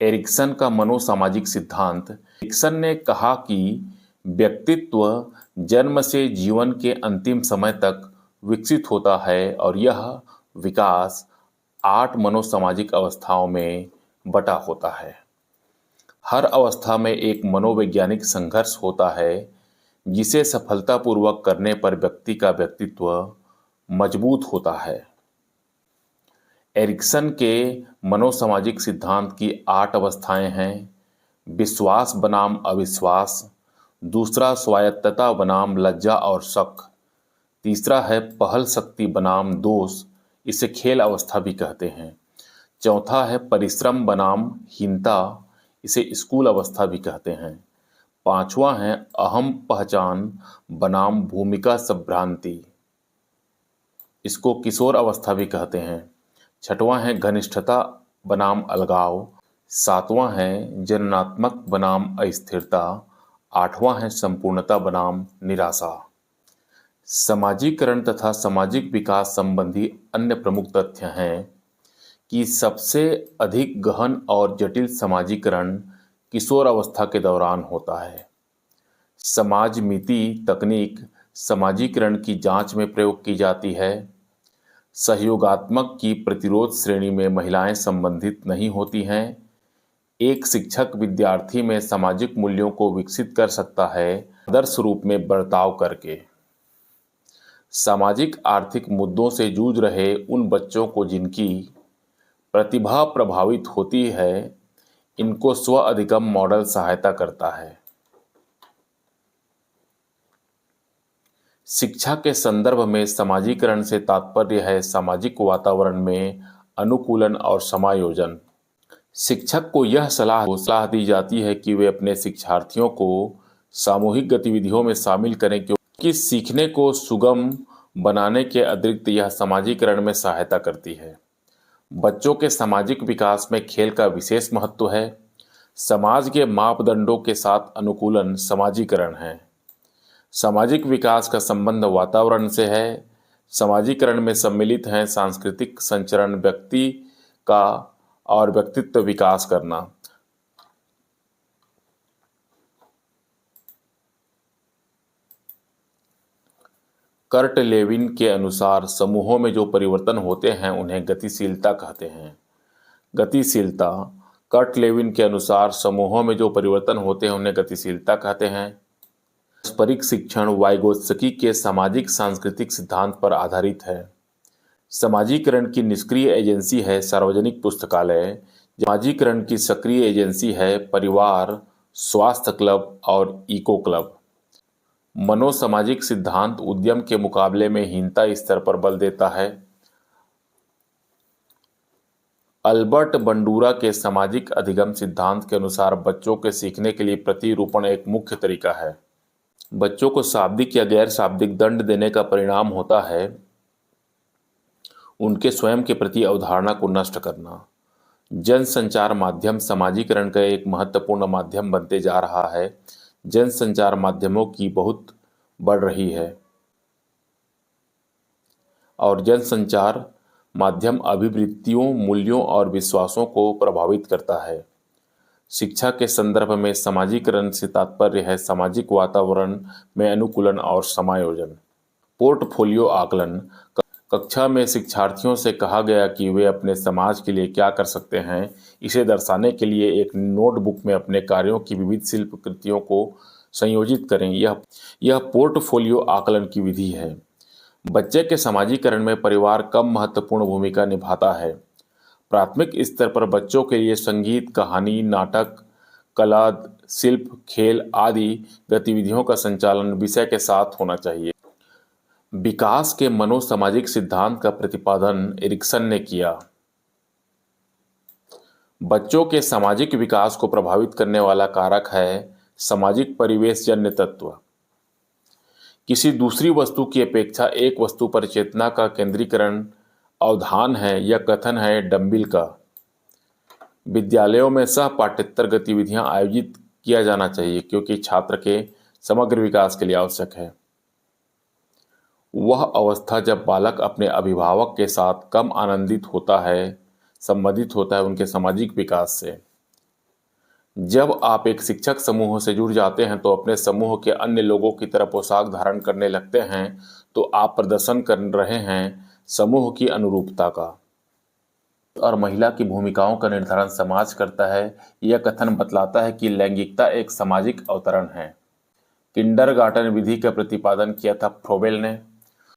Ericsson का मनोसामाजिक सिद्धांत। Ericsson ने कहा कि व्यक्तित्व जन्म से जीवन के अंतिम समय तक विकसित होता है और यह विकास 8 मनोसामाजिक अवस्थाओं में बटा होता है। हर अवस्था में एक मनोवैज्ञानिक संघर्ष होता है जिसे सफलतापूर्वक करने पर व्यक्ति का व्यक्तित्व मजबूत होता है। एरिक्सन के मनोसामाजिक सिद्धांत की 8 अवस्थाएं हैं। विश्वास बनाम अविश्वास, दूसरा स्वायत्तता बनाम लज्जा और शक, तीसरा है पहल शक्ति बनाम दोष, इसे खेल अवस्था भी कहते हैं। चौथा है परिश्रम बनाम हीनता, इसे स्कूल अवस्था भी कहते हैं। पांचवा है अहम पहचान बनाम भूमिका संभ्रांति, इसको किशोर अवस्था भी कहते हैं। छठवां है घनिष्ठता बनाम अलगाव, सातवां है जननात्मक बनाम अस्थिरता, आठवां है संपूर्णता बनाम निराशा। समाजीकरण तथा सामाजिक विकास संबंधी अन्य प्रमुख तथ्य हैं कि सबसे अधिक गहन और जटिल समाजीकरण किशोर अवस्था के दौरान होता है। समाज मिति तकनीक समाजीकरण की जांच में प्रयोग की जाती है। सहयोगात्मक की प्रतिरोध श्रेणी में महिलाएं संबंधित नहीं होती हैं। एक शिक्षक विद्यार्थी में सामाजिक मूल्यों को विकसित कर सकता है आदर्श रूप में बर्ताव करके। सामाजिक आर्थिक मुद्दों से जूझ रहे उन बच्चों को जिनकी प्रतिभा प्रभावित होती है, इनको स्व अधिगम मॉडल सहायता करता है। शिक्षा के संदर्भ में समाजीकरण से तात्पर्य है सामाजिक वातावरण में अनुकूलन और समायोजन। शिक्षक को यह सलाह दी जाती है कि वे अपने शिक्षार्थियों को सामूहिक गतिविधियों में शामिल करें, क्योंकि सीखने को सुगम बनाने के अतिरिक्त यह समाजीकरण में सहायता करती है। बच्चों के सामाजिक विकास में खेल का विशेष महत्व है। समाज के मापदंडों के साथ अनुकूलन समाजीकरण है। सामाजिक विकास का संबंध वातावरण से है। समाजीकरण में सम्मिलित हैं सांस्कृतिक संचरण, व्यक्ति का और व्यक्तित्व विकास करना। कर्ट लेविन के अनुसार समूहों में जो परिवर्तन होते हैं उन्हें गतिशीलता कहते हैं। गतिशीलता, कर्ट लेविन के अनुसार समूहों में जो परिवर्तन होते हैं उन्हें गतिशीलता कहते हैं। पारस्परिक शिक्षण वाइगोत्स्की के सामाजिक सांस्कृतिक सिद्धांत पर आधारित है। समाजीकरण की निष्क्रिय एजेंसी है सार्वजनिक पुस्तकालय, समाजीकरण की सक्रिय एजेंसी है परिवार, स्वास्थ्य क्लब और इको क्लब। मनोसामाजिक सिद्धांत उद्यम के मुकाबले में हीनता स्तर पर बल देता है। अल्बर्ट बंडूरा के सामाजिक अधिगम सिद्धांत के अनुसार बच्चों के सीखने के लिए प्रतिरूपण एक मुख्य तरीका है। बच्चों को शाब्दिक या गैर शाब्दिक दंड देने का परिणाम होता है उनके स्वयं के प्रति अवधारणा को नष्ट करना। जनसंचार माध्यम समाजीकरण का एक महत्वपूर्ण माध्यम बनते जा रहा है। जनसंचार माध्यमों की बहुत बढ़ रही है और जनसंचार माध्यम अभिवृत्तियों, मूल्यों और विश्वासों को प्रभावित करता है। शिक्षा के संदर्भ में समाजीकरण से तात्पर्य है सामाजिक वातावरण में अनुकूलन और समायोजन। पोर्टफोलियो आकलन, कक्षा में शिक्षार्थियों से कहा गया कि वे अपने समाज के लिए क्या कर सकते हैं, इसे दर्शाने के लिए एक नोटबुक में अपने कार्यों की विविध शिल्प कृतियों को संयोजित करें। यह पोर्टफोलियो आकलन की विधि है। बच्चे के समाजीकरण में परिवार कम महत्वपूर्ण भूमिका निभाता है। प्राथमिक स्तर पर बच्चों के लिए संगीत, कहानी, नाटक, कला, शिल्प, खेल आदि गतिविधियों का संचालन विषय के साथ होना चाहिए। विकास के मनोसामाजिक सिद्धांत का प्रतिपादन एरिक्सन ने किया। बच्चों के सामाजिक विकास को प्रभावित करने वाला कारक है सामाजिक परिवेश जन्य तत्व। किसी दूसरी वस्तु की अपेक्षा एक वस्तु पर चेतना का केंद्रीकरण अवधान है। यह कथन है डंबिल का। विद्यालयों में सह पाठ्येतर गतिविधियां आयोजित किया जाना चाहिए क्योंकि छात्र के समग्र विकास के लिए आवश्यक है। वह अवस्था जब बालक अपने अभिभावक के साथ कम आनंदित होता है, संबंधित होता है उनके सामाजिक विकास से। जब आप एक शिक्षक समूह से जुड़ जाते हैं तो अपने समूह के अन्य लोगों की तरह पोशाक धारण करने लगते हैं, तो आप प्रदर्शन कर रहे हैं समूह की अनुरूपता का। और महिला की भूमिकाओं का निर्धारण समाज करता है, यह कथन बतलाता है कि लैंगिकता एक सामाजिक अवतरण है। किंडरगार्टन विधि का प्रतिपादन किया था फ्रोबेल ने।